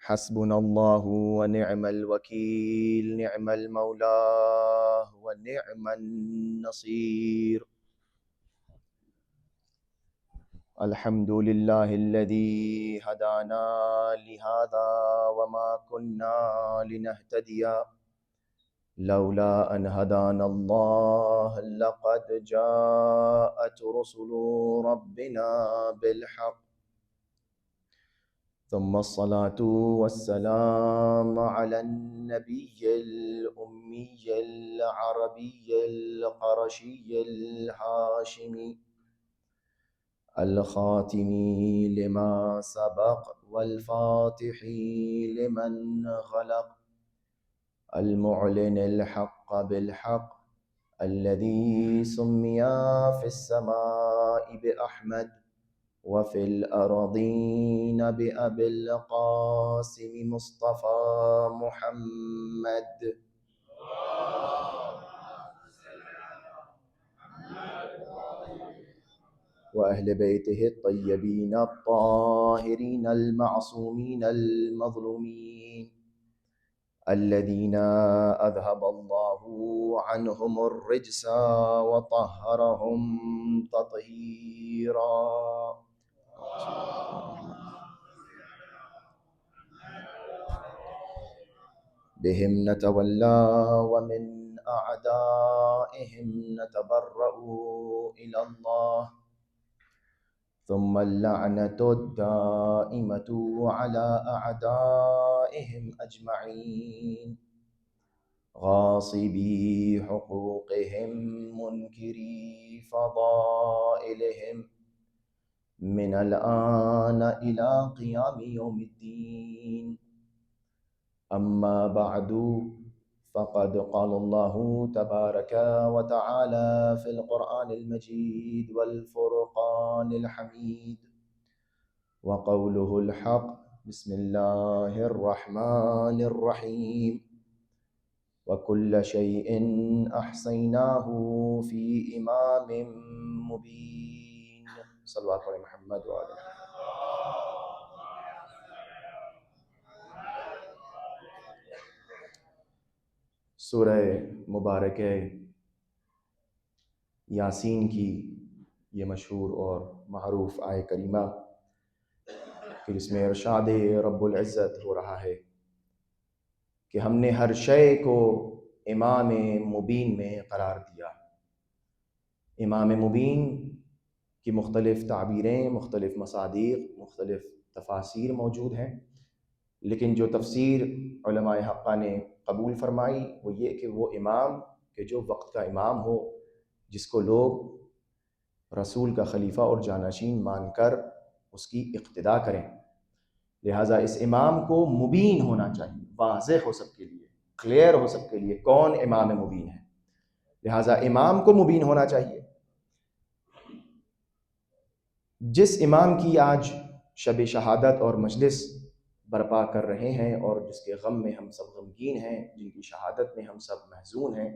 حسبنا الله ونعم الوكيل، نعم المولى ونعم النصير. الحمد لله الذي هدانا لهذا وما كنا لنهتدي لولا أن هدانا الله، لقد جاءت رسل ربنا بالحق. ثم الصلاة والسلام على النبي الأمي العربي القرشي الهاشمي الخاتم لما سبق والفاتح لمن خلق، المعلن الحق بالحق، الذي سمي في السماء بأحمد وفي الأرضين بأبي القاسم مصطفى محمد. وأهل بيته الطيبين الطاهرين المعصومين المظلومين، الذين أذهب الله عنهم الرجس وطهرهم تطهيرا. بهم نتولى ومن أعدائهم نتبرأ إلى الله، ثم اللعنة الدائمة على أعدائهم أجمعين، غاصبي حقوقهم منكري فضائلهم، من الآن إلى قيام يوم الدين. أما بعد، فقد قال الله تبارك وتعالى في القرآن المجيد والفرقان الحميد، وقوله الحق: بسم الله الرحمن الرحيم، وكل شيء أحصيناه في إمام مبين. صلى الله عليه محمد وآله. سورہ مبارک یاسین کی یہ مشہور اور معروف آیہ کریمہ کہ جس میں ارشاد رب العزت ہو رہا ہے کہ ہم نے ہر شے کو امام مبین میں قرار دیا۔ امام مبین کی مختلف تعبیریں، مختلف مصادیق، مختلف تفاسیر موجود ہیں، لیکن جو تفسیر علماء حقہ نے قبول فرمائی وہ یہ کہ وہ امام کہ جو وقت کا امام ہو، جس کو لوگ رسول کا خلیفہ اور جانشین مان کر اس کی اقتداء کریں۔ لہٰذا اس امام کو مبین ہونا چاہیے، واضح ہو سب کے لیے، کلیئر ہو سب کے لیے کون امام مبین ہے، لہٰذا امام کو مبین ہونا چاہیے۔ جس امام کی آج شب شہادت اور مجلس برپا کر رہے ہیں اور جس کے غم میں ہم سب غمگین ہیں، جن کی شہادت میں ہم سب محزون ہیں،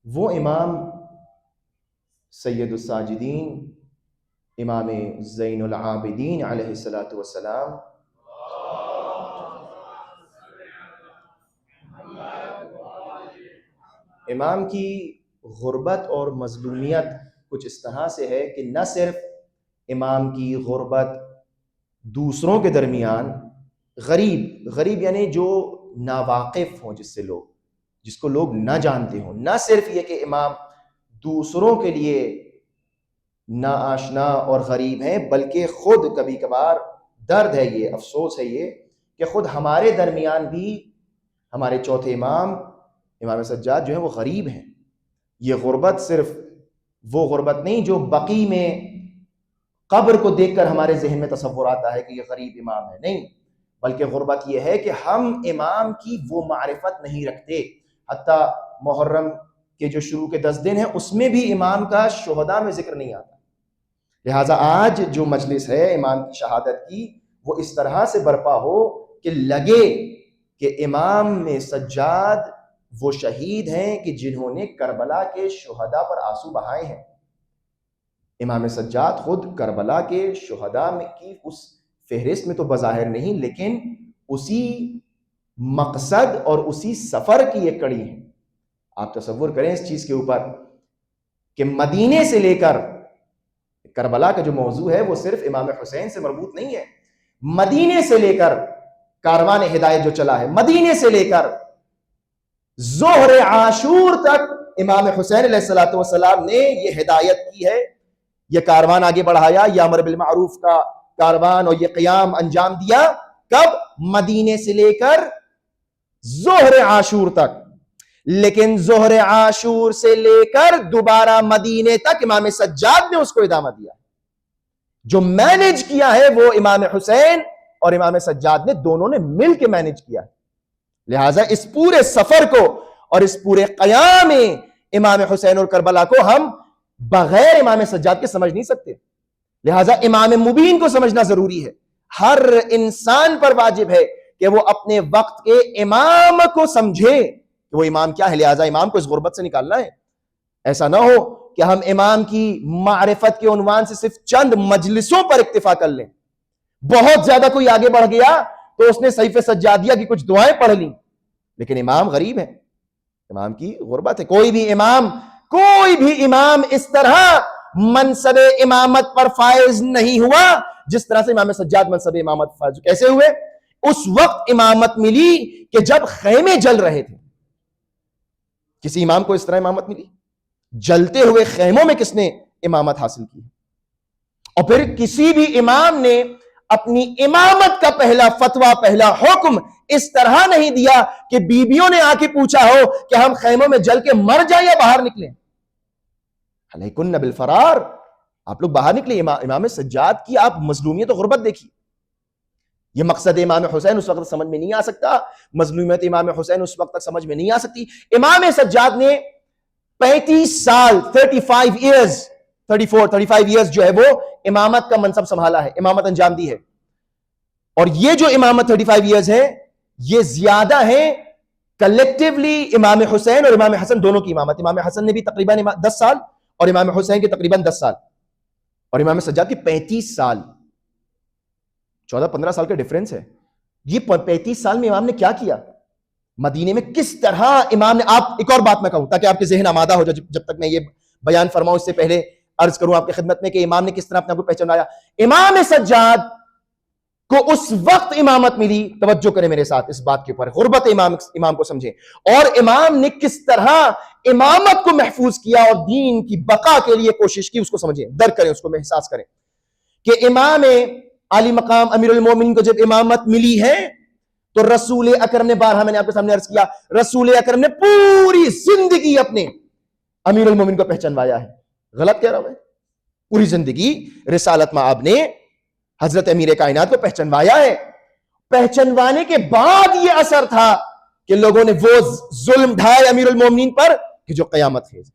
وہ امام سید الساجدین امام زین العابدین علیہ الصلاۃ والسلام امام کی غربت اور مظلومیت کچھ اس طرح سے ہے کہ نہ صرف امام کی غربت دوسروں کے درمیان، غریب یعنی جو ناواقف ہوں، جس کو لوگ نہ جانتے ہوں، نہ صرف یہ کہ امام دوسروں کے لیے ناآشنا اور غریب ہیں، بلکہ خود کبھی کبھار درد ہے، یہ افسوس ہے یہ کہ خود ہمارے درمیان بھی ہمارے چوتھے امام سجاد جو ہیں وہ غریب ہیں۔ یہ غربت صرف وہ غربت نہیں جو بقی میں قبر کو دیکھ کر ہمارے ذہن میں تصور آتا ہے کہ یہ غریب امام ہے، نہیں، بلکہ غربت یہ ہے کہ ہم امام کی وہ معرفت نہیں رکھتے۔ حتیٰ محرم کے جو شروع کے 10 دن ہیں اس میں بھی امام کا شہداء میں ذکر نہیں آتا۔ لہٰذا آج جو مجلس ہے امام کی شہادت کی، وہ اس طرح سے برپا ہو کہ لگے کہ امام میں سجاد وہ شہید ہیں کہ جنہوں نے کربلا کے شہداء پر آنسو بہائے ہیں۔ امام سجاد خود کربلا کے شہداء میں کی اس فہرست میں تو بظاہر نہیں، لیکن اسی مقصد اور اسی سفر کی ایک کڑی ہے. آپ تصور کریں اس چیز کے اوپر کہ مدینے سے لے کر کربلا کا جو موضوع ہے وہ صرف امام حسین سے مربوط نہیں ہے. مدینے سے لے کر کاروان ہدایت جو چلا ہے، مدینے سے لے کر ظہر عاشور تک امام حسین علیہ الصلوۃ والسلام نے یہ ہدایت کی ہے، یہ کاروان آگے بڑھایا، یہ امر بالمعروف کا کاروان اور یہ قیام انجام دیا. کب؟ مدینے سے لے کر ظہر عاشور تک. لیکن ظہر عاشور سے لے کر دوبارہ مدینے تک امام سجاد نے اس کو ادامہ دیا. جو مینج کیا ہے وہ امام حسین اور امام سجاد نے دونوں نے مل کے مینج کیا. لہٰذا اس پورے سفر کو اور اس پورے قیام امام حسین اور کربلا کو ہم بغیر امام سجاد کے سمجھ نہیں سکتے. لہٰذا امام مبین کو سمجھنا ضروری ہے. ہر انسان پر واجب ہے کہ وہ اپنے وقت کے امام کو سمجھے کہ وہ امام کیا ہے. لہٰذا امام کو اس غربت سے نکالنا ہے. ایسا نہ ہو کہ ہم امام کی معرفت کے عنوان سے صرف چند مجلسوں پر اکتفا کر لیں. بہت زیادہ کوئی آگے بڑھ گیا تو اس نے صحیفہ سجادیہ کی کچھ دعائیں پڑھ لیں، لیکن امام غریب ہے، امام کی غربت ہے. کوئی بھی امام اس طرح منصب امامت پر فائز نہیں ہوا جس طرح سے امام سجاد منصب امامت پر فائز. کیسے ہوئے؟ اس وقت امامت ملی کہ جب خیمے جل رہے تھے. کسی امام کو اس طرح امامت ملی؟ جلتے ہوئے خیموں میں کس نے امامت حاصل کی؟ اور پھر کسی بھی امام نے اپنی امامت کا پہلا فتویٰ، پہلا حکم اس طرح نہیں دیا کہ بیویوں نے آ کے پوچھا ہو کہ ہم خیموں میں جل کے مر جائیں یا باہر نکلیں. علیکن بالفرار، آپ لوگ باہر نکلے. امام سجاد کی آپ مظلومیت و غربت دیکھیے. یہ مقصد امام حسین اس وقت سمجھ میں نہیں آ سکتا، مظلومیت امام حسین اس وقت تک سمجھ میں نہیں آ سکتی. امام سجاد نے 35 سال 35 ایئرز جو ہے وہ امامت کا منصب سنبھالا ہے، امامت انجام دی ہے. اور یہ جو امامت 35 ایئرز ہے یہ زیادہ ہے کلیکٹیولی امام حسین اور امام حسن دونوں کی امامت. امام حسن نے بھی تقریباً 10 سال اور امام حسین کے تقریباً 10 سال اور امام سجاد کی 35 سال، 14-15 سال کا ڈیفرنس ہے. یہ 35 سال میں امام نے کیا کیا؟ مدینے میں کس طرح امام نے. آپ ایک اور بات میں کہوں تاکہ آپ کے ذہن آمادہ ہو جائے جب تک میں یہ بیان فرماؤں، اس سے پہلے عرض کروں آپ کی خدمت میں کہ امام نے کس طرح اپنے آپ کو پہچانایا. امام سجاد کو اس وقت امامت ملی، توجہ کریں میرے ساتھ اس بات کے اوپر، غربت امام کو سمجھیں، اور امام نے کس طرح امامت کو محفوظ کیا اور دین کی بقا کے لیے کوشش کی. اس کو سمجھیں، درک کریں، اس کو محسوس کریں کہ امام علی مقام امیر المومنین کو جب امامت ملی ہے تو رسول اکرم نے، بارہا میں نے آپ کے سامنے عرض کیا، رسول اکرم نے پوری زندگی اپنے امیر المومنین کو پہچانوایا ہے. غلط کہہ رہا ہوں میں؟ پوری زندگی رسالت میں آپ نے حضرت امیر کائنات کو پہچانوایا ہے. پہچانوانے کے بعد یہ اثر تھا کہ لوگوں نے وہ ظلم ڈھائے امیر المومنین پر کہ جو قیامت خیز.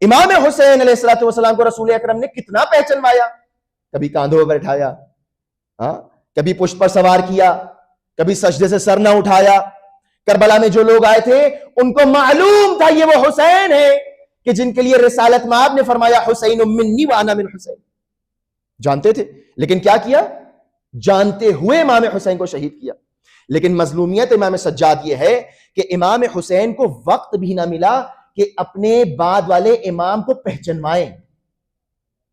امام حسین علیہ الصلوۃ والسلام کو رسول اکرم نے کتنا پہچانوایا. کبھی کاندھوں پر اٹھایا، کبھی پشت پر سوار کیا، کبھی سجدے سے سر نہ اٹھایا. کربلا میں جو لوگ آئے تھے ان کو معلوم تھا یہ وہ حسین ہے کہ جن کے لیے رسالت مآب نے فرمایا حسین منی وانا من حسین. جانتے تھے، لیکن کیا کیا؟ جانتے ہوئے امام حسین کو شہید کیا. لیکن مظلومیت امام سجاد یہ ہے کہ امام حسین کو وقت بھی نہ ملا کہ اپنے بعد والے امام کو پہچانوائیں.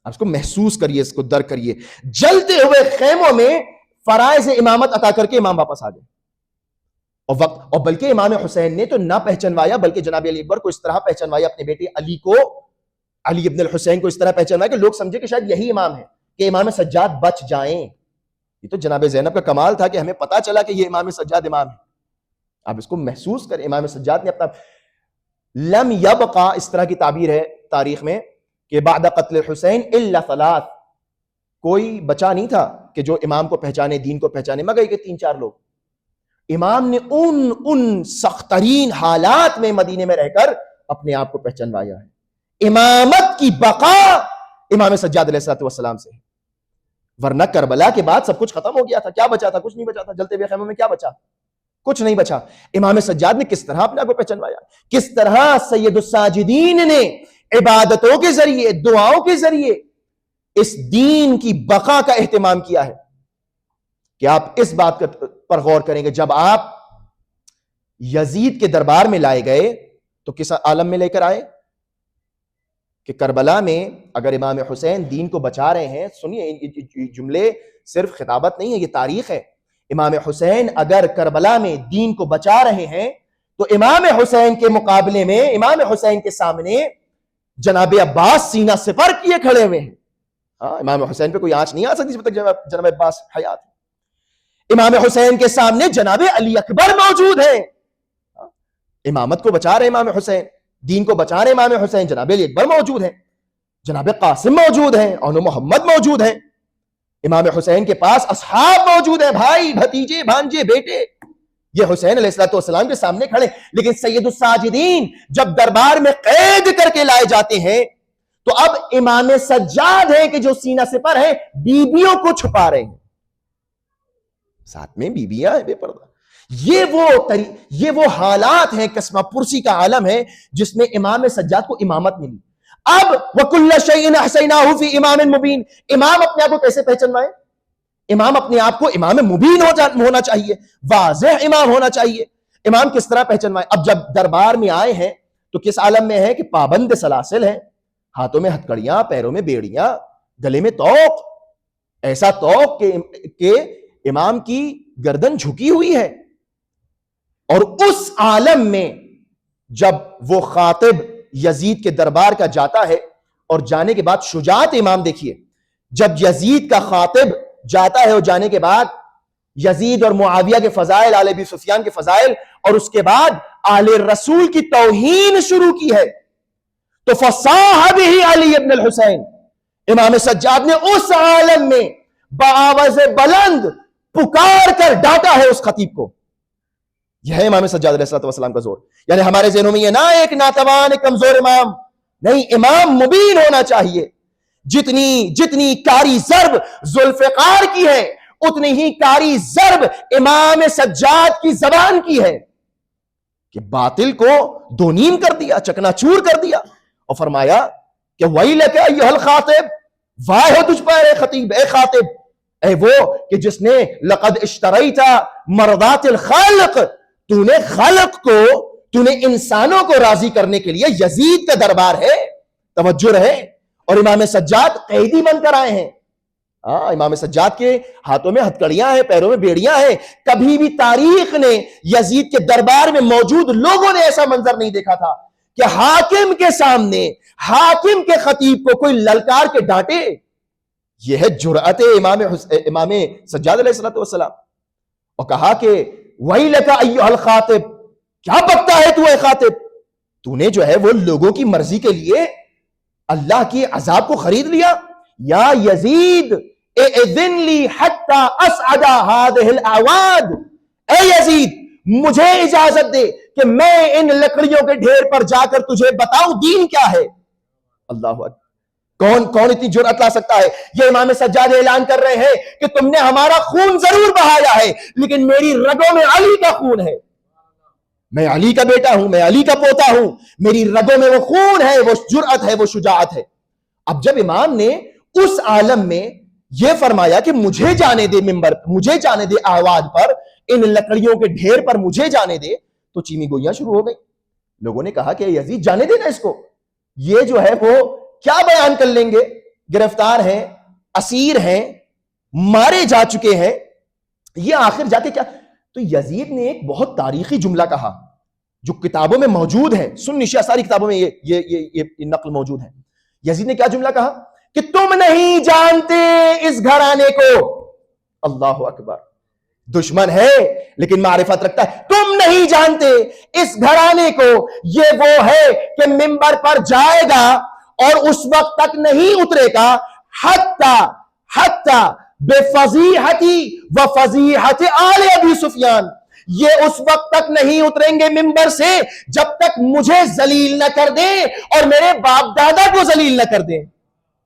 آپ اس کو محسوس کریے، اس کو درک کریے. جلتے ہوئے خیموں میں فرائض امامت عطا کر کے امام واپس آ گئے. اور بلکہ امام حسین نے تو نہ پہچانوایا بلکہ جناب علی اکبر کو اس طرح پہچانوایا، اپنے بیٹے علی کو، علی ابن الحسین کو اس طرح پہچانوایا کہ لوگ سمجھے کہ شاید یہی امام ہے، کہ امام سجاد بچ جائیں. یہ تو جناب زینب کا کمال تھا کہ ہمیں پتا چلا کہ یہ امام سجاد امام ہے. آپ اس کو محسوس کریں. امام سجاد نے اپنا لم یبقا، اس طرح کی تعبیر ہے تاریخ میں کہ بعد قتل الحسین الا ثلاث، کوئی بچا نہیں تھا کہ جو امام کو پہچانے، دین کو پہچانے، مگر کہ 3-4 لوگ. امام نے ان سخت ترین حالات میں مدینے میں رہ کر اپنے آپ کو پہچانوایا ہے. امامت کی بقا امام سجاد علیہ السلام سے، ورنہ کربلا کے بعد سب کچھ ختم ہو گیا تھا. کیا بچا تھا؟ کچھ نہیں بچا تھا. جلتے ہوئے خیموں میں کیا بچا؟ کچھ نہیں بچا. امام سجاد نے کس طرح اپنے آپ کو پہچانوایا، کس طرح سید الساجدین نے عبادتوں کے ذریعے، دعاؤں کے ذریعے اس دین کی بقا کا اہتمام کیا ہے. کہ آپ اس بات پر غور کریں گے جب آپ یزید کے دربار میں لائے گئے تو کس عالم میں لے کر آئے کہ کربلا میں اگر امام حسین دین کو بچا رہے ہیں، سنیے یہ جملے صرف خطابت نہیں ہے، یہ تاریخ ہے. امام حسین اگر کربلا میں دین کو بچا رہے ہیں تو امام حسین کے مقابلے میں، امام حسین کے سامنے جناب عباس سینہ سپر کیے کھڑے ہوئے ہیں. امام حسین پہ کوئی آنچ نہیں آ سکتی جب تک جناب عباس حیات. امام حسین کے سامنے جناب علی اکبر موجود ہیں، امامت کو بچا رہے امام حسین، دین کو بچا رہے امام حسین. جناب علی اکبر موجود ہیں، جناب قاسم موجود ہیں، اور محمد موجود ہیں. امام حسین کے پاس اصحاب موجود ہیں، بھائی، بھتیجے، بھانجے، بیٹے. یہ حسین علیہ السلام کے سامنے کھڑے. لیکن سید الساجدین جب دربار میں قید کر کے لائے جاتے ہیں تو اب امام سجاد ہیں کہ جو سینہ سپر ہیں، بیبیوں کو چھپا رہے ہیں، ساتھ میں بیبیاں ہیں بے پردہ. یہ وہ حالات ہیں، قسمہ پرسی کا عالم ہے جس میں امام سجاد کو امامت ملی. اب وَكُلَّ شَيْءٍ أَحْصَيْنَاهُ فِي إِمَامٍ مُبِينٍ. امام اپنے آپ کو کیسے پہچانوائے؟ امام اپنے آپ کو امام مبین ہونا چاہیے، واضح امام ہونا چاہیے. امام کس طرح پہچانوائے؟ اب جب دربار میں آئے ہیں تو کس عالم میں ہے کہ پابند سلاسل ہیں، ہاتھوں میں ہتھکڑیاں، پیروں میں بیڑیاں، گلے میں توق، ایسا توق کہ امام کی گردن جھکی ہوئی ہے. اور اس عالم میں جب وہ خاطب یزید کے دربار کا جاتا ہے، اور جانے کے بعد شجاعت امام دیکھیے، جب یزید کا خاطب جاتا ہے اور جانے کے بعد یزید اور معاویہ کے فضائل، آل ابی سفیان کے فضائل، اور اس کے بعد آل رسول کی توہین شروع کی ہے، تو فصاح بہ علی ابن الحسین. امام سجاد نے اس عالم میں بآواز بلند پکار کر ڈانٹا ہے اس خطیب کو. یہ ہے امام سجاد علیہ السلام کا زور. یعنی ہمارے ذہنوں میں یہ نہ ایک ناتوان کمزور امام، نہیں، امام مبین ہونا چاہیے. جتنی کاری ضرب ذوالفقار کی ہے اتنی ہی کاری ضرب امام سجاد کی زبان کی ہے کہ باطل کو دو نیم کر دیا، چکنا چور کر دیا، اور فرمایا کہ ویلک ایھا الخاطب، واہ ہو تجھ پر اے خطیب، اے خاطب، اے وہ کہ جس نے لقد اشتریت مرضات الخالق، تو نے خلق کو، تو نے انسانوں کو راضی کرنے کے لیے یزید کا دربار ہے، توجہ رہے. اور امام سجاد قیدی بن کر آئے ہیں. امام سجاد کے ہاتھوں میں ہتھکڑیاں ہیں، پیروں میں بیڑیاں ہیں. کبھی بھی تاریخ نے یزید کے دربار میں موجود لوگوں نے ایسا منظر نہیں دیکھا تھا کہ حاکم کے سامنے، حاکم کے خطیب کو کوئی للکار کے ڈانٹے. یہ ہے جرأت امام سجاد علیہ السلام. اور کہا کہ ویلک ایھا الخاطب، کیا بکتا ہے تو اے خاطب، تو نے جو ہے وہ لوگوں کی مرضی کے لیے اللہ کی عذاب کو خرید لیا. یا یزید اذن لی حتی اسعد هذه الاعواد، اے یزید مجھے اجازت دے کہ میں ان لکڑیوں کے ڈھیر پر جا کر تجھے بتاؤں دین کیا ہے. اللہ اکبر، کون اتنی جرأت لا سکتا ہے؟ یہ امام سجاد اعلان کر رہے ہیں کہ تم نے ہمارا خون ضرور بہایا ہے لیکن میری رگوں میں علی کا خون ہے، میں علی کا بیٹا ہوں، میں علی کا پوتا ہوں، میری رگوں میں وہ خون ہے، وہ جرأت ہے، وہ شجاعت ہے. اب جب امام نے اس عالم میں یہ فرمایا کہ مجھے جانے دے منبر، مجھے جانے دے اعواد پر، ان لکڑیوں کے ڈھیر پر مجھے جانے دے، تو چیمی گوئیاں شروع ہو گئی. لوگوں نے کہا کہ یزید جانے دینا اس کو، یہ جو ہے وہ کیا بیان کر لیں گے، گرفتار ہیں، اسیر ہیں، مارے جا چکے ہیں، یہ آخر جا کے کیا. تو یزید نے ایک بہت تاریخی جملہ کہا جو کتابوں میں موجود ہے، سنی شیعہ ساری کتابوں میں یہ نقل موجود ہے. یزید نے کیا جملہ کہا کہ تم نہیں جانتے اس گھرانے کو. اللہ اکبر، دشمن ہے لیکن معرفت رکھتا ہے. تم نہیں جانتے اس گھرانے کو، یہ وہ ہے کہ منبر پر جائے گا اور اس وقت تک نہیں اترے گا حتی بفضیحتی و فضیحت آل ابی سفیان، یہ اس وقت تک نہیں اتریں گے ممبر سے جب تک مجھے ذلیل نہ کر دیں اور میرے باپ دادا کو ذلیل نہ کر دیں.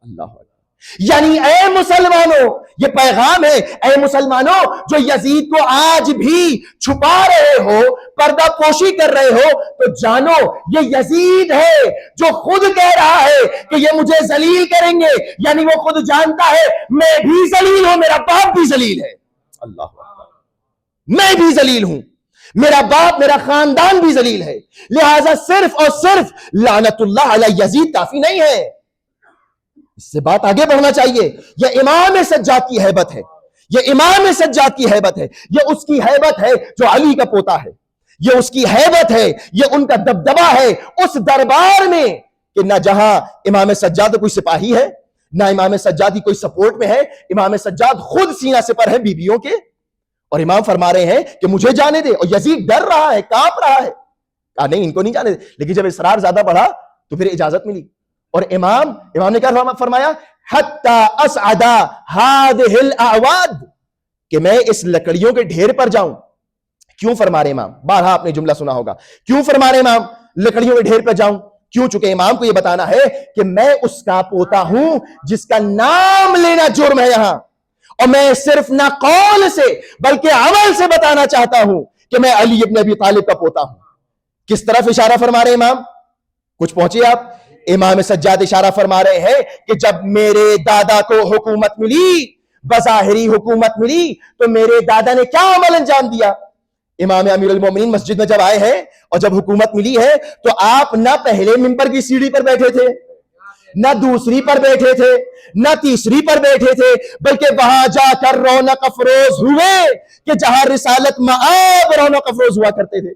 اللہ اکبر. یعنی اے مسلمانوں، یہ پیغام ہے، اے مسلمانوں جو یزید کو آج بھی چھپا رہے ہو، پردہ پوشی کر رہے ہو، تو جانو یہ یزید ہے جو خود کہہ رہا ہے کہ یہ مجھے ذلیل کریں گے. یعنی وہ خود جانتا ہے میں بھی ذلیل ہوں، میرا باپ بھی ذلیل ہے. اللہ اکبر. میں بھی ذلیل ہوں, میرا باپ میرا خاندان بھی ذلیل ہے, لہذا صرف اور صرف لعنت اللہ علی یزید کافی نہیں ہے, اس سے بات آگے بڑھنا چاہیے. یہ امام سجاد کی ہیبت ہے, یہ امام سجاد کی ہیبت ہے, یہ اس کی ہیبت ہے جو علی کا پوتا ہے, یہ اس کی ہیبت ہے, یہ ان کا دبدبا ہے اس دربار میں کہ نہ جہاں امام سجاد کوئی سپاہی ہے, نہ امام سجاد کی کوئی سپورٹ میں ہے, امام سجاد خود سینہ سپر ہے بیویوں کے, اور امام فرما رہے ہیں کہ مجھے جانے دے, اور یزید ڈر رہا ہے, کانپ رہا ہے, کہا نہیں ان کو نہیں جانے دے. لیکن جب اصرار زیادہ بڑھا تو پھر اجازت ملی, اور امام نے کیا فرمایا, حتی اسعدا هذه الاعواد, کہ میں اس لکڑیوں کے ڈھیر پر جاؤں. کیوں فرما رہے امام؟ بارہا آپ نے جملہ سنا ہوگا, کیوں فرما رہے امام لکڑیوں کے ڈھیر پر جاؤں؟ کیوں؟ چونکہ امام کو یہ بتانا ہے کہ میں اس کا پوتا ہوں جس کا نام لینا جرم ہے یہاں, اور میں صرف نہ قول سے بلکہ عمل سے بتانا چاہتا ہوں کہ میں علی ابن ابی طالب کا پوتا ہوں. کس طرف اشارہ فرما رہے امام؟ کچھ پہنچے آپ. امام سجاد اشارہ فرما رہے ہیں کہ جب میرے دادا کو حکومت ملی, بظاہری حکومت ملی, تو میرے دادا نے کیا عمل انجام دیا؟ امام امیر المومنین مسجد میں جب آئے ہیں اور جب حکومت ملی ہے تو آپ نہ پہلے ممبر کی سیڑھی پر بیٹھے تھے, نہ دوسری پر بیٹھے تھے, نہ تیسری پر بیٹھے تھے, بلکہ وہاں جا کر رونق افروز ہوئے کہ جہاں رسالت مآب رونق افروز ہوا کرتے تھے.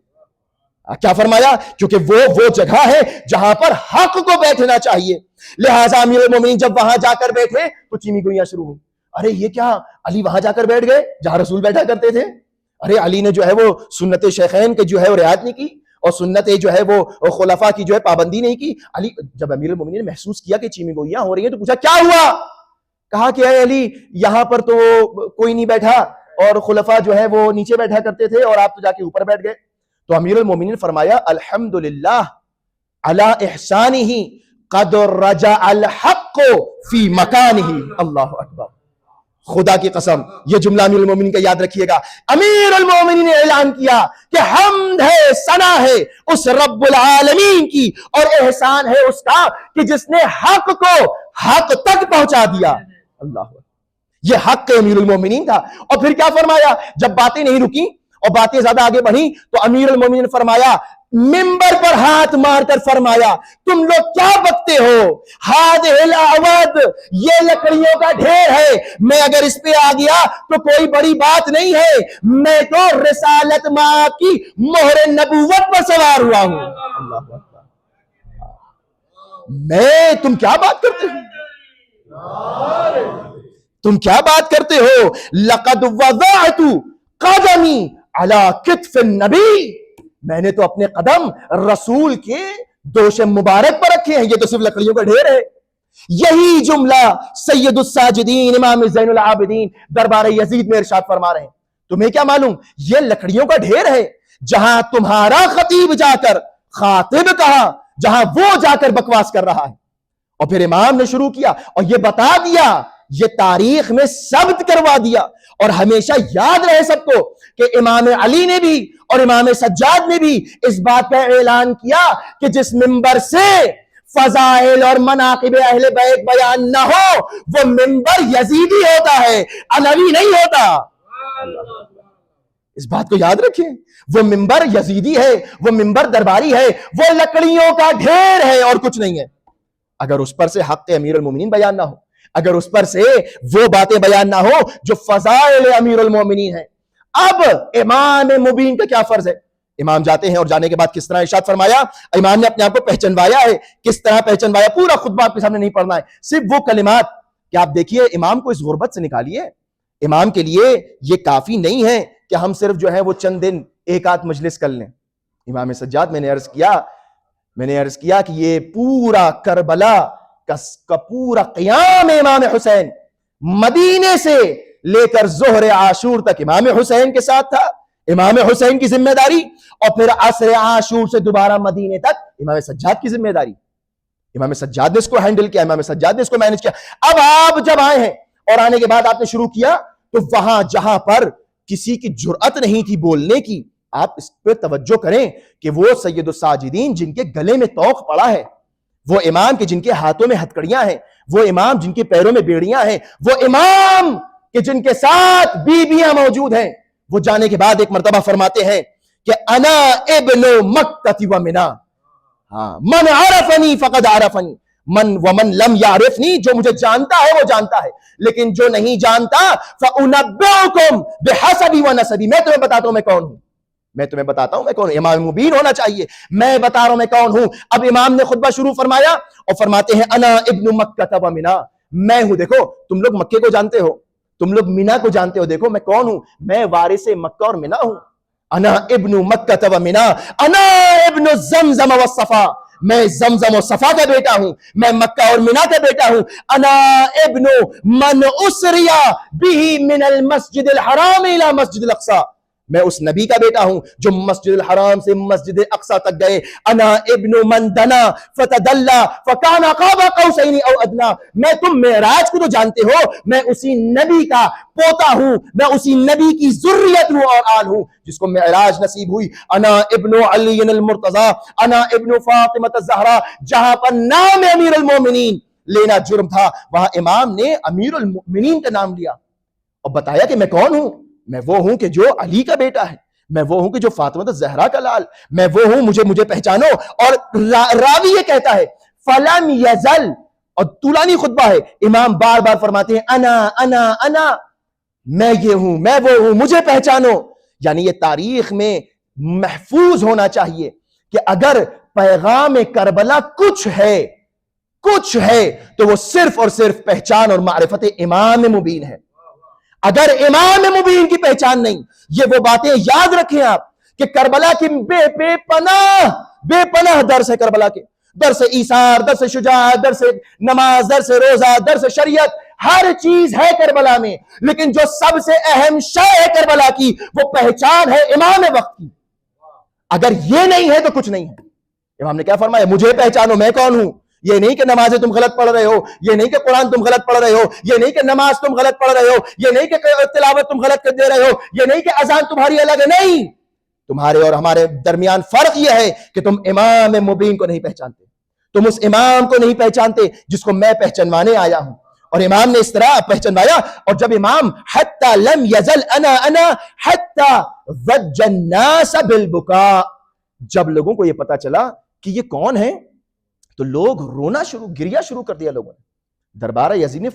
کیا فرمایا؟ کیونکہ وہ جگہ ہے جہاں پر حق کو بیٹھنا چاہیے. لہٰذا امیر المومنین جب وہاں جا کر بیٹھے تو چیمی گوئیاں شروع ہوئی. ارے یہ کیا, علی وہاں جا کر بیٹھ گئے جہاں رسول بیٹھا کرتے تھے. ارے علی نے جو ہے وہ سنت شیخین کے جو ہے وہ رعایت نہیں کی, اور سنت جو ہے وہ خلفاء کی جو ہے پابندی نہیں کی. علی جب امیر المومنین نے محسوس کیا کہ چیمی گوئیاں ہو رہی ہیں تو پوچھا کیا ہوا؟ کہا کہ اے علی یہاں پر تو کوئی نہیں بیٹھا, اور خلفاء جو ہے وہ نیچے بیٹھا کرتے تھے اور آپ تو جا کے اوپر بیٹھ گئے. تو امیر المومنین نے فرمایا الحمدللہ علی احسانہ قد رجع الحق فی مکانہ. اللہ اکبر, خدا کی قسم یہ جملہ امیر المومنین کا یاد رکھیے گا. امیر المومنین نے اعلان کیا کہ حمد ہے, ثنا ہے اس رب العالمین کی, اور احسان ہے اس کا کہ جس نے حق کو حق تک پہنچا دیا. اللہ, یہ حق امیر المومنین تھا. اور پھر کیا فرمایا جب باتیں نہیں رکی اور باتیں زیادہ آگے بڑھی تو امیر المومنین نے فرمایا, منبر پر ہاتھ مار کر فرمایا, تم لوگ کیا بکتے ہو؟ هذه الاعواد, یہ لکڑیوں کا ڈھیر ہے, میں اگر اس پہ آ گیا تو کوئی بڑی بات نہیں ہے, میں تو رسالت ماں کی مہر نبوت پر سوار ہوا ہوں. اللہ اکبر, میں تم کیا بات کرتے ہو, تم کیا بات کرتے ہو؟ لقد وضعت قدمی علی کتف النبی, میں نے تو اپنے قدم رسول کے دوش مبارک پر رکھے ہیں, یہ تو صرف لکڑیوں کا ڈھیر ہے. یہی جملہ سید الساجدین امام زین العابدین دربار یزید میں ارشاد فرما رہے ہیں. تمہیں کیا معلوم یہ لکڑیوں کا ڈھیر ہے جہاں تمہارا خطیب جا کر خاطب کہا, جہاں وہ جا کر بکواس کر رہا ہے. اور پھر امام نے شروع کیا اور یہ بتا دیا, یہ تاریخ میں ثبت کروا دیا, اور ہمیشہ یاد رہے سب کو کہ امام علی نے بھی اور امام سجاد نے بھی اس بات کا اعلان کیا کہ جس منبر سے فضائل اور مناقب اہل بیت بیان نہ ہو وہ منبر یزیدی ہوتا ہے, علوی نہیں ہوتا. اس بات کو یاد رکھیں, وہ منبر یزیدی ہے, وہ منبر درباری ہے, وہ لکڑیوں کا ڈھیر ہے اور کچھ نہیں ہے. اگر اس پر سے حق امیر المومنین بیان نہ ہو, اگر اس پر سے وہ باتیں بیان نہ ہو جو فضائل امیر المومنین ہیں. اب امام مبین کا کیا فرض ہے؟ امام جاتے ہیں اور جانے کے بعد کس طرح ارشاد فرمایا, امام نے اپنے آپ کو پہچنوایا ہے. کس طرح پہچنوایا؟ پورا خطبہ آپ کے سامنے نہیں پڑھنا ہے, صرف وہ کلمات کہ آپ دیکھیے امام کو اس غربت سے نکالیے. امام کے لیے یہ کافی نہیں ہے کہ ہم صرف جو ہے وہ چند دن ایک آدھ مجلس کر لیں. امام سجاد میں نے عرض کیا کہ یہ پورا کربلا کا پورا قیام امام حسین مدینے سے لے کر ظہر عاشور تک امام حسین کے ساتھ تھا. امام حسین کی ذمہ داری, اور پھر عصر عاشور سے دوبارہ مدینے تک امام سجاد کی ذمہ داری. امام سجاد نے اس کو ہینڈل کیا, امام سجاد نے اس کو مینج کیا. اب آپ جب آئے ہیں اور آنے کے بعد آپ نے شروع کیا تو وہاں جہاں پر کسی کی جرأت نہیں تھی بولنے کی, آپ اس پہ توجہ کریں کہ وہ سید الساجدین جن کے گلے میں طوق پڑا ہے, وہ امام کے جن کے ہاتھوں میں ہتکڑیاں ہیں, وہ امام جن کے پیروں میں بیڑیاں ہیں, وہ امام کہ جن کے ساتھ بیویاں موجود ہیں، وہ جانے کے بعد ایک مرتبہ فرماتے ہیں کہ انا ابن مکہ و منا، من عرفنی فقد عرفنی من ومن لم یعرفنی، جو مجھے جانتا ہے وہ جانتا ہے، لیکن جو نہیں جانتا فَأُنَبِّئُكُمْ بِحَسَبِي وَنَسَبِي، میں تمہیں بتاتا ہوں میں کون ہوں، میں تمہیں بتاتا ہوں میں کون ہوں۔ امام مبین ہونا چاہیے، میں بتا رہا ہوں میں کون ہوں۔ اب امام نے خطبہ شروع فرمایا اور فرماتے ہیں انا ابن مکہ و منا، میں ہوں، دیکھو تم لوگ مکے کو جانتے ہو، تم لوگ مینا کو جانتے ہو، دیکھو میں کون ہوں، میں وارث مکہ اور مینا ہوں۔ انا ابن مکہ و مینا، انا ابن زمزم و صفا، میں زمزم و صفا کا بیٹا ہوں، میں مکہ اور مینا کا بیٹا ہوں۔ انا ابن من اسری به من المسجد الحرام الى مسجد الاقصی، میں اس نبی کا بیٹا ہوں جو مسجد الحرام سے مسجد اقصی تک گئے۔ انا ابن من دنا فتدلا فکان قاب قوسین او ادنا، میں تم معراج کو تو جانتے ہو، میں اسی نبی کا پوتا ہوں، میں اسی نبی کی ذریت ہوں اور آل ہوں جس کو معراج نصیب ہوئی۔ انا ابن علی المرتضی، انا ابن فاطمہ الزہرا، جہاں پر نام امیر المومنین لینا جرم تھا وہاں امام نے امیر المؤمنین کا نام لیا اور بتایا کہ میں کون ہوں، میں وہ ہوں کہ جو علی کا بیٹا ہے، میں وہ ہوں کہ جو فاطمہ الزہرا کا لال، میں وہ ہوں، مجھے پہچانو۔ اور راوی یہ کہتا ہے فلم یزل، اور طولانی خطبہ ہے، امام بار بار فرماتے ہیں انا انا انا، میں یہ ہوں، میں وہ ہوں، مجھے پہچانو۔ یعنی یہ تاریخ میں محفوظ ہونا چاہیے کہ اگر پیغام کربلا کچھ ہے تو وہ صرف اور صرف پہچان اور معرفت امام مبین ہے۔ اگر امام مبین کی پہچان نہیں، یہ وہ باتیں یاد رکھیں آپ کہ کربلا کی بے پناہ درس ہے، کربلا کے درس ایثار، درس شجاعت، درس نماز، درس روزہ، درس شریعت، ہر چیز ہے کربلا میں، لیکن جو سب سے اہم شے ہے کربلا کی وہ پہچان ہے امام وقت کی۔ اگر یہ نہیں ہے تو کچھ نہیں ہے۔ امام نے کیا فرمایا؟ مجھے پہچانو، میں کون ہوں۔ یہ نہیں کہ نمازیں تم غلط پڑھ رہے ہو، یہ نہیں کہ قرآن تم غلط پڑھ رہے ہو، یہ نہیں کہ نماز تم غلط پڑھ رہے ہو، یہ نہیں کہ تلاوت تم غلط کر دے رہے ہو، یہ نہیں کہ اذان تمہاری الگ ہے، نہیں، تمہارے اور ہمارے درمیان فرق یہ ہے کہ تم امام مبین کو نہیں پہچانتے، تم اس امام کو نہیں پہچانتے جس کو میں پہچنوانے آیا ہوں۔ اور امام نے اس طرح پہچنوایا، اور جب امام حتی لم یزل انا حتی ضج الناس بالبکاء، جب لوگوں کو یہ پتا چلا کہ یہ کون ہے تو لوگ رونا گریا شروع کر دیا لوگوں نے۔ دربارہ یزید نے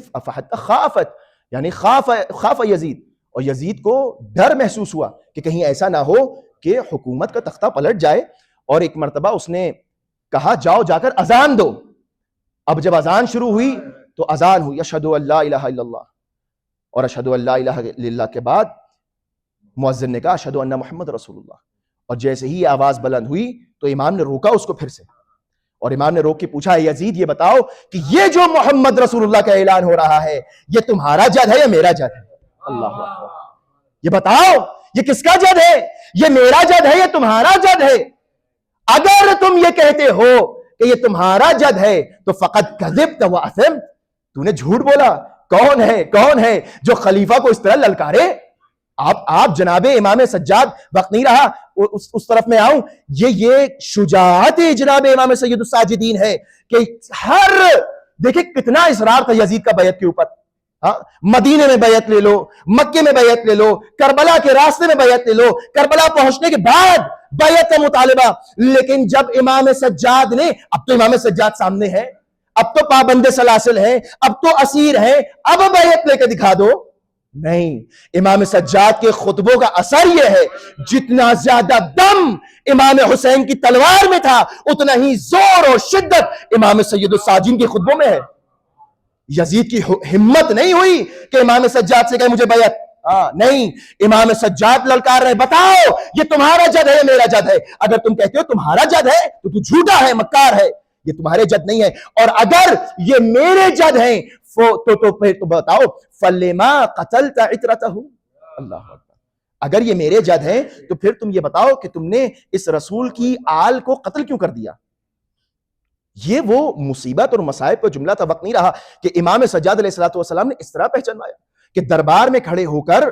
خافت، یعنی خاف یزید، اور یزید کو ڈر محسوس ہوا کہ کہیں ایسا نہ ہو کہ حکومت کا تختہ پلٹ جائے، اور ایک مرتبہ اس نے کہا جاؤ جا کر اذان دو۔ اب جب اذان شروع ہوئی تو اذان ہوئی اشہد ان لا الہ الا اللہ، اور اشہد ان لا الہ الا اللہ کے بعد مؤذن نے کہا اشہد ان محمد رسول اللہ، اور جیسے ہی آواز بلند ہوئی تو امام نے روکا اس کو پھر سے، اور امام نے روک کے پوچھا اے یزید یہ بتاؤ کہ یہ جو محمد رسول اللہ کا اعلان ہو رہا ہے یہ تمہارا جد ہے یا میرا جد ہے؟ اللہ اکبر، یہ بتاؤ یہ کس کا جد ہے؟ یہ میرا جد ہے یا تمہارا جد ہے؟ اگر تم یہ کہتے ہو کہ یہ تمہارا جد ہے تو فقط کذبت و اثمت، تو نے جھوٹ بولا۔ کون ہے جو خلیفہ کو اس طرح للکارے؟ آپ جناب امام سجاد، وقت نہیں رہا اس طرف میں آؤں، یہ شجاعت جناب امام سید الساجدین ہے کہ دیکھیں کتنا اصرار تھا یزید کا بیعت کے اوپر۔ مدینے میں بیعت لے لو، مکے میں بیعت لے لو، کربلا کے راستے میں بیعت لے لو، کربلا پہنچنے کے بعد بیعت کا مطالبہ، لیکن جب امام سجاد نے، اب تو امام سجاد سامنے ہے، اب تو پابند سلاسل ہیں، اب تو اسیر ہیں، اب بیعت لے کے دکھا دو، نہیں۔ امام سجاد کے خطبوں کا اثر یہ ہے جتنا زیادہ دم امام حسین کی تلوار میں تھا اتنا ہی زور اور شدت امام سید الساجدین کے خطبوں میں ہے۔ یزید کی ہمت نہیں ہوئی کہ امام سجاد سے کہے مجھے بیعت، نہیں، امام سجاد للکار رہے بتاؤ یہ تمہارا جد ہے یا میرا جد ہے؟ اگر تم کہتے ہو تمہارا جد ہے تو جھوٹا ہے، مکار ہے، یہ تمہارے جد نہیں ہے، اور اگر یہ میرے جد ہیں تو بتاؤ فلما قتلت عترتہ، اللہ اکبر، اگر یہ میرے جد ہیں تو پھر تم یہ بتاؤ کہ تم نے اس رسول کی آل کو قتل کیوں کر دیا؟ یہ وہ مصیبت اور مصائب کا جملہ تھا۔ وقت نہیں رہا کہ امام سجاد علیہ الصلوۃ والسلام نے اس طرح پہچانوایا کہ دربار میں کھڑے ہو کر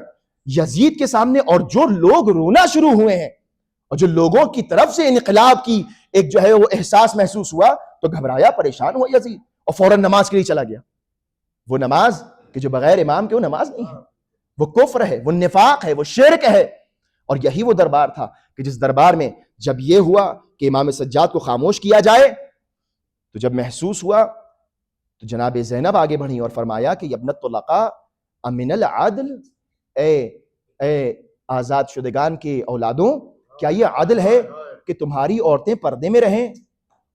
یزید کے سامنے، اور جو لوگ رونا شروع ہوئے ہیں اور جو لوگوں کی طرف سے انقلاب کی ایک جو ہے وہ احساس محسوس ہوا تو گھبرایا، پریشان ہوا یزید، اور فوراً نماز کے لیے چلا گیا۔ وہ نماز کہ جو بغیر امام کے وہ نماز نہیں ہے، وہ کفر ہے، وہ نفاق ہے، وہ شرک ہے. اور یہی وہ دربار تھا کہ جس دربار میں جب یہ ہوا کہ امام سجاد کو خاموش کیا جائے تو جب محسوس ہوا تو جناب زینب آگے بڑھی اور فرمایا کہ ابنت طلقاء امن العدل، اے آزاد شدگان کے اولادوں، کیا یہ عدل ہے کہ تمہاری عورتیں پردے میں رہیں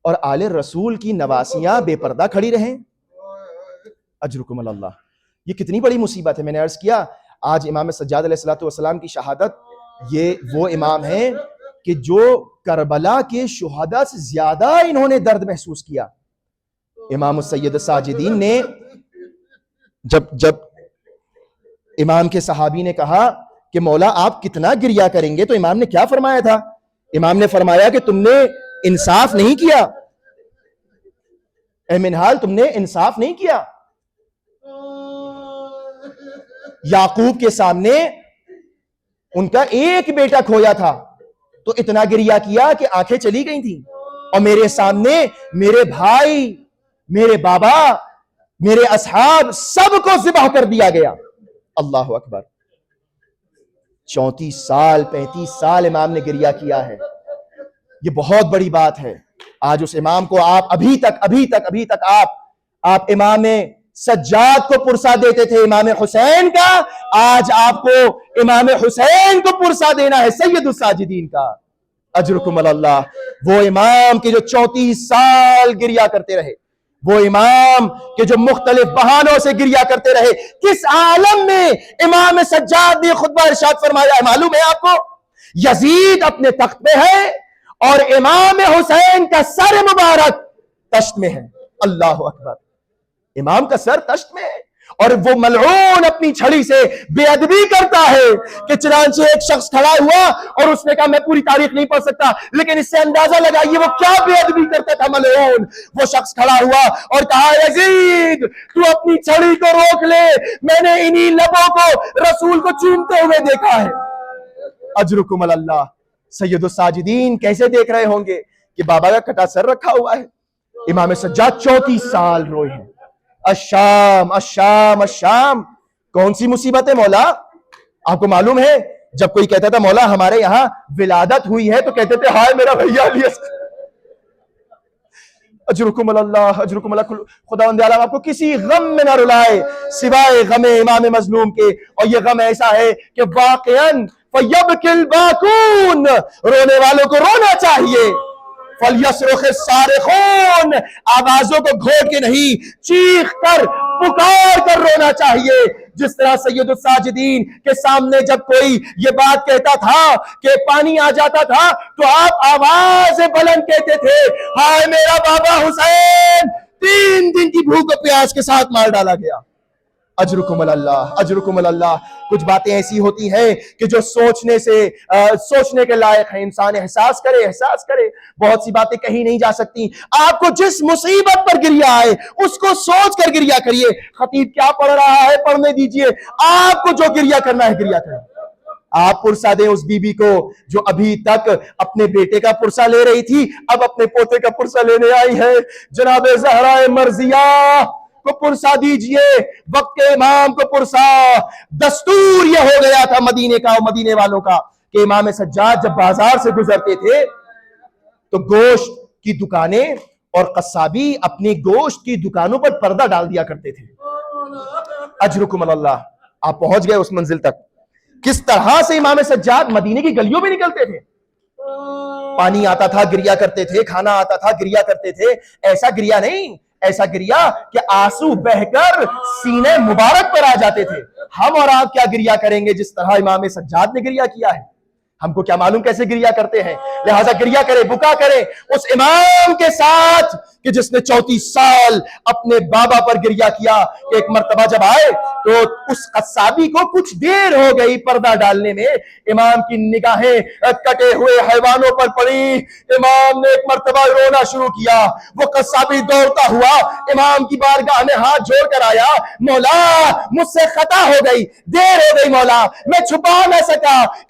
اور آل رسول کی نواسیاں بے پردہ کھڑی رہیں؟ اجرکم اللہ. یہ کتنی بڑی مصیبت ہے. میں نے عرض کیا آج امام سجاد علیہ الصلوۃ والسلام کی شہادت، یہ وہ امام ہیں کہ جو کربلا کے شہداء سے زیادہ انہوں نے درد محسوس کیا. امام السید الساجدین نے جب امام کے صحابی نے کہا کہ مولا آپ کتنا گریہ کریں گے، تو امام نے کیا فرمایا تھا؟ امام نے فرمایا کہ تم نے انصاف نہیں کیا، اے منہال تم نے انصاف نہیں کیا. یعقوب کے سامنے ان کا ایک بیٹا کھویا تھا تو اتنا گریہ کیا کہ آنکھیں چلی گئی تھیں، اور میرے سامنے میرے بھائی، میرے بابا، میرے اصحاب سب کو ذبح کر دیا گیا. اللہ اکبر. 34 سال 35 سال امام نے گریہ کیا ہے. یہ بہت بڑی بات ہے. آج اس امام کو آپ ابھی تک آپ امام سجاد کو پرسا دیتے تھے امام حسین کا، آج آپ کو امام حسین کو پرسا دینا ہے سید الساجدین کا. اجرکم اللہ. وہ امام کے جو 34 سال گریہ کرتے رہے، وہ امام کے جو مختلف بہانوں سے گریہ کرتے رہے. کس عالم میں امام سجاد نے خطبہ ارشاد فرمایا ہے معلوم ہے آپ کو؟ یزید اپنے تخت پہ ہے اور امام حسین کا سر مبارک تشت میں ہے. اللہ اکبر. امام کا سر تشت میں ہے اور وہ ملعون اپنی چھڑی سے بے ادبی کرتا ہے کہ چنانچہ ایک شخص کھڑا ہوا اور اس نے کہا میں پوری تاریخ نہیں پڑھ سکتا لیکن اس سے اندازہ لگائیے وہ کیا بے ادبی کرتا تھا ملعون. وہ شخص کھڑا ہوا اور کہا یزید تو اپنی چھڑی کو روک لے، میں نے انہی لبوں کو رسول کو چومتے ہوئے دیکھا ہے. اجرکم اللہ. سید الساجدین کیسے دیکھ رہے ہوں گے کہ بابا کا کٹا سر رکھا ہوا ہے. امام سجاد 34 سال روئے ہیں. الشام الشام الشام. کون سی مصیبت ہے مولا؟ آپ کو معلوم ہے جب کوئی کہتا تھا مولا ہمارے یہاں ولادت ہوئی ہے تو کہتے تھے ہائے میرا بھیا علی اصغر. اجرکم اللہ اجرکم اللہ. خداوند عالم آپ کو کسی غم میں نہ رلائے سوائے غم امام مظلوم کے. اور یہ غم ایسا ہے کہ واقعاً فَيَبْكِ الْبَاكُونَ، رونے والوں کو رونا چاہیے. فَلْيَصْرِخِ الصَّارِخُونَ، آوازوں کو گھوٹ کے نہیں چیخ کر پکار کر رونا چاہیے. جس طرح سید الساجدین کے سامنے جب کوئی یہ بات کہتا تھا کہ پانی آ جاتا تھا تو آپ آواز بلند کہتے تھے ہائے میرا بابا حسین 3 دن کی بھوک و پیاس کے ساتھ مار ڈالا گیا. اجرکم اللہ اجرکم اللہ. کچھ باتیں ایسی ہوتی ہیں کہ جو سوچنے کے لائق ہیں. انسان احساس کرے. بہت سی باتیں کہی نہیں جا سکتی. آپ کو جس مصیبت پر گریہ آئے اس کو سوچ کر گریہ کریے. خطیب کیا پڑھ رہا ہے پڑھنے دیجئے. آپ کو جو گریہ کرنا ہے گریہ کریں. آپ پرسا دیں اس بی بی کو جو ابھی تک اپنے بیٹے کا پرسا لے رہی تھی، اب اپنے پوتے کا پرسا لینے آئی ہے. جناب زہرا مرضیہ کو پرسا دیجئے، وقت کے امام کو پرسا. دستور یہ ہو گیا تھا مدینے کا اور مدینے والوں کا کہ امام سجاد جب بازار سے گزرتے تھے تو گوشت کی دکانیں اور قصابی اپنی گوشت کی دکانوں پر پردہ ڈال دیا کرتے تھے. اجرکم اللہ. آپ پہنچ گئے اس منزل تک. کس طرح سے امام سجاد مدینے کی گلیوں میں نکلتے تھے. پانی آتا تھا گریہ کرتے تھے، کھانا آتا تھا گریہ کرتے تھے. ایسا گریہ نہیں، ایسا گریہ کہ آنسو بہ کر سینے مبارک پر آ جاتے تھے. ہم اور آپ کیا گریہ کریں گے جس طرح امام سجاد نے گریہ کیا ہے؟ ہم کو کیا معلوم کیسے گریہ کرتے ہیں. لہذا گریہ کرے، بکا کرے اس امام کے ساتھ کہ جس نے 34 سال اپنے بابا پر گریہ کیا. کہ ایک مرتبہ جب آئے تو اس قصابی کو کچھ دیر ہو گئی پردہ ڈالنے میں. امام کی نگاہیں کٹے ہوئے حیوانوں پر پڑی. امام نے ایک مرتبہ رونا شروع کیا. وہ قصابی دوڑتا ہوا امام کی بارگاہ میں ہاتھ جوڑ کر آیا، مولا مجھ سے خطا ہو گئی، دیر ہو گئی مولا، میں چھپا نہ سکا،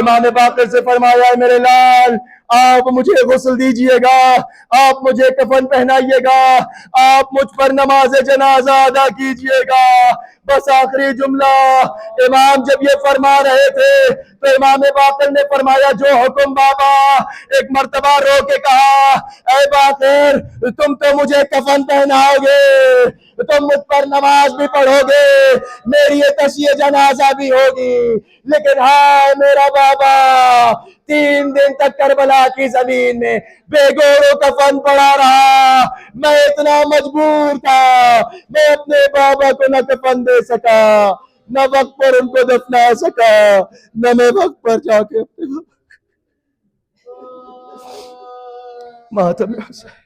امام باقر سے فرمایا ہے میرے لال آپ مجھے غسل دیجئے گا، آپ مجھے کفن پہنائیے گا، آپ مجھ پر نماز جنازہ ادا کیجئے گا۔ بس آخری جملہ امام جب یہ فرما رہے تھے تو امام باقر نے فرمایا جو حکم بابا۔ ایک مرتبہ رو کے کہا اے باقر تم تو مجھے کفن پہناؤ گے، تم مجھ پر نماز بھی پڑھو گے، میری یہ تشییع جنازہ بھی ہوگی، لیکن ہائے میرا بابا 3 دن تک کربلا کی زمین میں بے گور و کفن پڑا رہا، میں اتنا مجبور تھا، میں اپنے بابا کو نہ کفن دے سکا، نہ وقت پر ان کو دفنا سکا، نہ میں وقت پر جا کے اپنے ماتم حسین